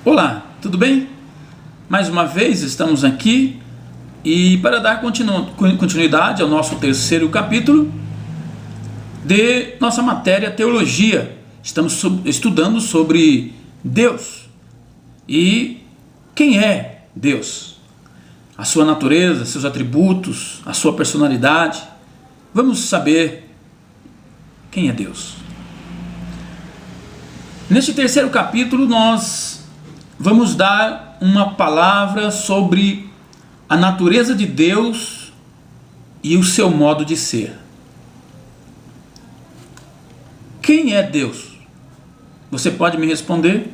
Olá, tudo bem? Mais uma vez estamos aqui e para dar continuidade ao nosso terceiro capítulo de nossa matéria Teologia. Estamos estudando sobre Deus e quem é Deus, a sua natureza, seus atributos, a sua personalidade. Vamos saber quem é Deus. Neste terceiro capítulo nós vamos dar uma palavra sobre a natureza de Deus e o seu modo de ser. Quem é Deus? Você pode me responder?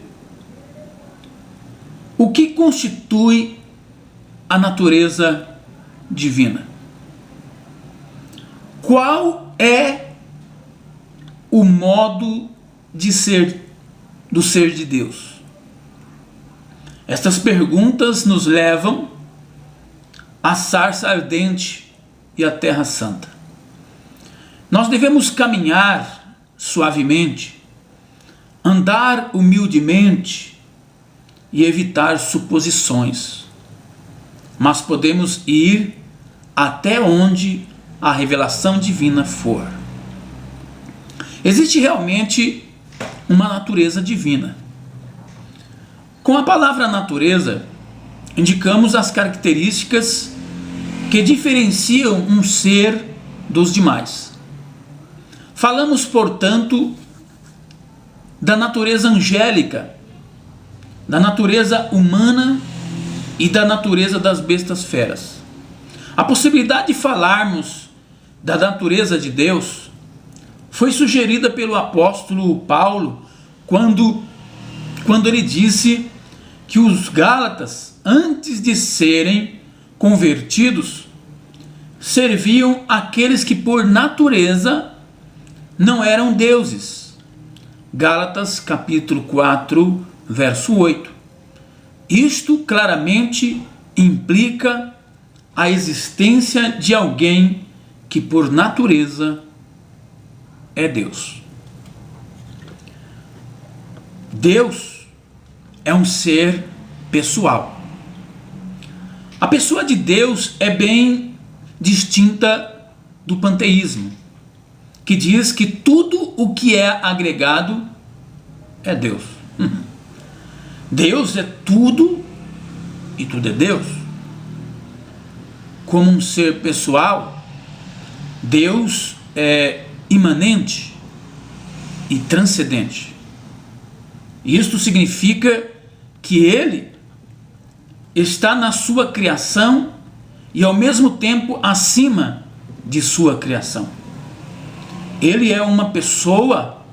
O que constitui a natureza divina? Qual é o modo de ser do ser de Deus? Estas perguntas nos levam à sarça ardente e à terra santa. Nós devemos caminhar suavemente, andar humildemente e evitar suposições, mas podemos ir até onde a revelação divina for. Existe realmente uma natureza divina. Com a palavra natureza, indicamos as características que diferenciam um ser dos demais. Falamos, portanto, da natureza angélica, da natureza humana e da natureza das bestas feras. A possibilidade de falarmos da natureza de Deus foi sugerida pelo apóstolo Paulo quando ele disse que os Gálatas, antes de serem convertidos, serviam aqueles que por natureza não eram deuses. Gálatas capítulo 4, verso 8. Isto claramente implica a existência de alguém que por natureza é Deus. Deus é um ser pessoal. A pessoa de Deus é bem distinta do panteísmo, que diz que tudo o que é agregado é Deus. Deus é tudo e tudo é Deus. Como um ser pessoal, Deus é imanente e transcendente. Isto significa que Ele está na sua criação e ao mesmo tempo acima de sua criação. Ele é uma pessoa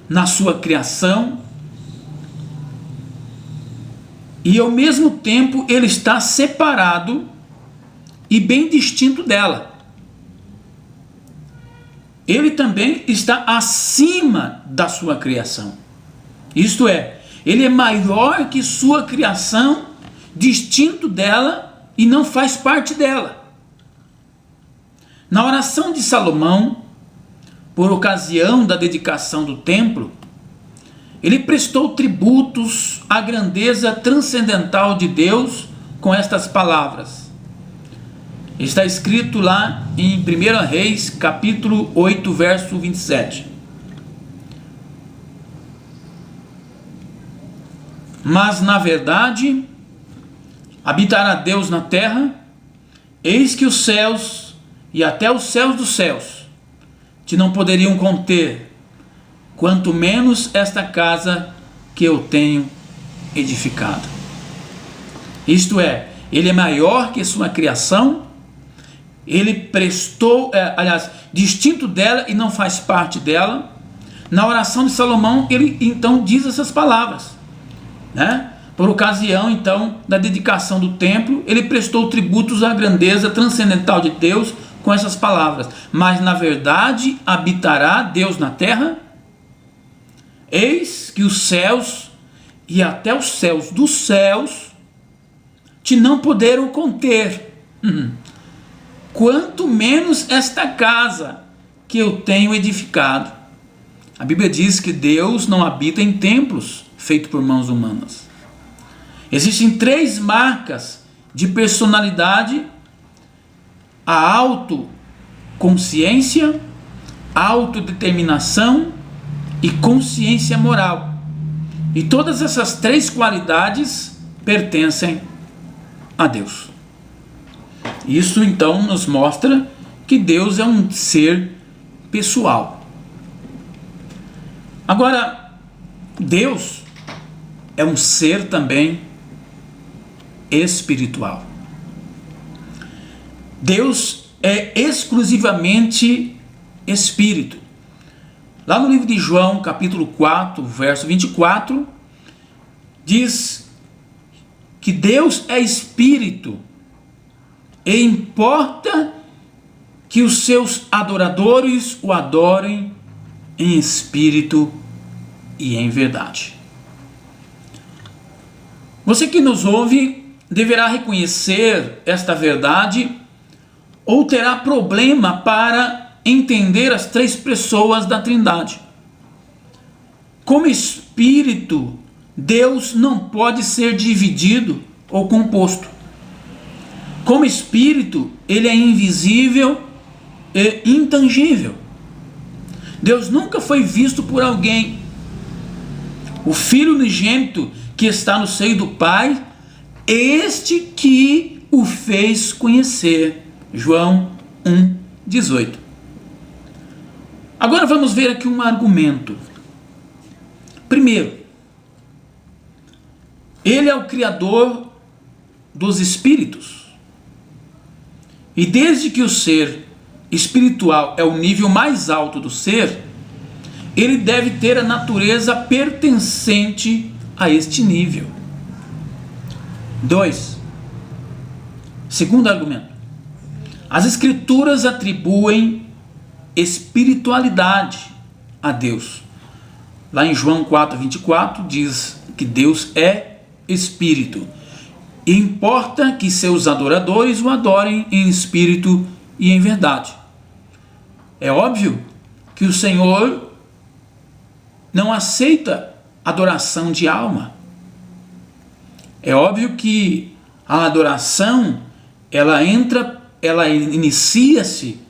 na sua criação e ao mesmo tempo Ele está separado e bem distinto dela. Ele também está acima da sua criação. Isto é, Ele é maior que sua criação, distinto dela e não faz parte dela. Na oração de Salomão, por ocasião da dedicação do templo, ele prestou tributos à grandeza transcendental de Deus com estas palavras. Está escrito lá em 1 Reis, capítulo 8, verso 27. Mas na verdade, habitará Deus na terra, eis que os céus e até os céus dos céus te não poderiam conter, quanto menos esta casa que eu tenho edificado. Isto é, Ele é maior que sua criação, Ele prestou, distinto dela e não faz parte dela. Na oração de Salomão, ele então diz essas palavras. Por ocasião então da dedicação do templo, ele prestou tributos à grandeza transcendental de Deus com essas palavras: mas na verdade habitará Deus na terra, eis que os céus e até os céus dos céus te não poderam conter, quanto menos esta casa que eu tenho edificado. A Bíblia diz que Deus não habita em templos feitos por mãos humanas. Existem 3 marcas de personalidade: a autoconsciência, autodeterminação e consciência moral. E todas essas 3 qualidades pertencem a Deus. Isso então nos mostra que Deus é um ser pessoal. Agora, Deus é um ser também espiritual. Deus é exclusivamente espírito. Lá no livro de João, capítulo 4, verso 24, diz que Deus é espírito e importa que os seus adoradores o adorem em espírito e em verdade. Você que nos ouve deverá reconhecer esta verdade ou terá problema para entender as 3 pessoas da Trindade. Como espírito, Deus não pode ser dividido ou composto. Como espírito, ele é invisível e intangível. Deus nunca foi visto por alguém. O Filho unigênito que está no seio do Pai, este que o fez conhecer. João 1:18. Agora vamos ver aqui um argumento. Primeiro, ele é o Criador dos espíritos. E desde que o ser espiritual é o nível mais alto do ser, ele deve ter a natureza pertencente a este nível. 2. Segundo argumento. As Escrituras atribuem espiritualidade a Deus. Lá em João 4:24 diz que Deus é espírito. E importa que seus adoradores o adorem em espírito e em verdade. É óbvio que o Senhor não aceita adoração de alma. É óbvio que a adoração, ela inicia-se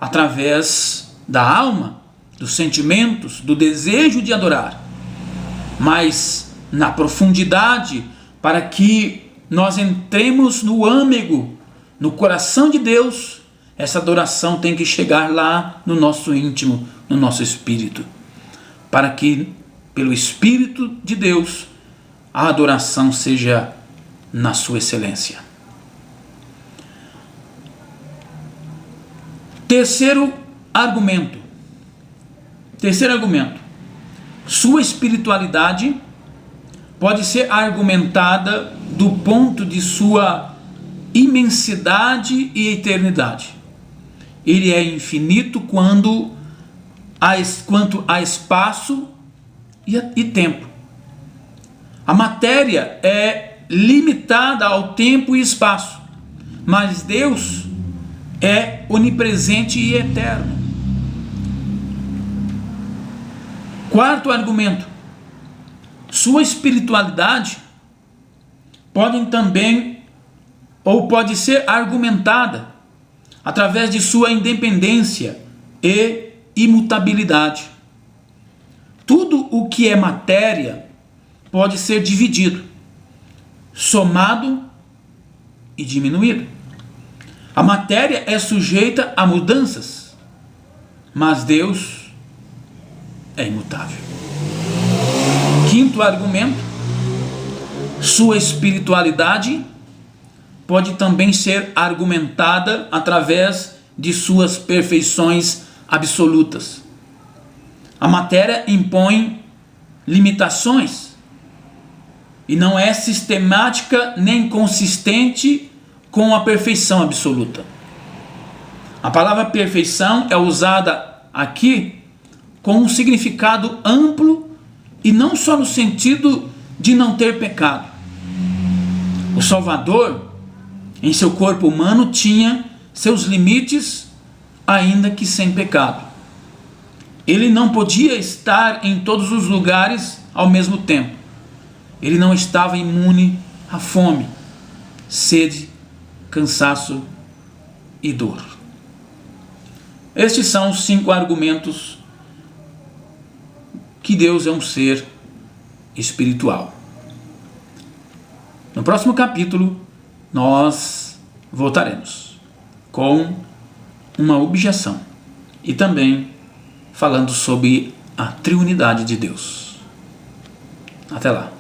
através da alma, dos sentimentos, do desejo de adorar. Mas na profundidade, para que nós entremos no âmago, no coração de Deus, essa adoração tem que chegar lá no nosso íntimo, no nosso espírito, para que pelo Espírito de Deus a adoração seja na sua excelência. Terceiro argumento. Sua espiritualidade pode ser argumentada do ponto de sua imensidade e eternidade. Ele é infinito quanto a espaço e tempo. A matéria é limitada ao tempo e espaço, mas Deus é onipresente e eterno. Quarto argumento. Sua espiritualidade pode ser argumentada através de sua independência e imutabilidade. Tudo o que é matéria pode ser dividido, somado e diminuído. A matéria é sujeita a mudanças, mas Deus é imutável. Quinto argumento. Sua espiritualidade pode também ser argumentada através de suas perfeições absolutas. A matéria impõe limitações e não é sistemática nem consistente com a perfeição absoluta. A palavra perfeição é usada aqui com um significado amplo e não só no sentido de não ter pecado. O Salvador, em seu corpo humano, tinha seus limites, ainda que sem pecado. Ele não podia estar em todos os lugares ao mesmo tempo. Ele não estava imune à fome, sede, cansaço e dor. Estes são os 5 argumentos que Deus é um ser espiritual. No próximo capítulo, nós voltaremos com uma objeção e também falando sobre a triunidade de Deus. Até lá.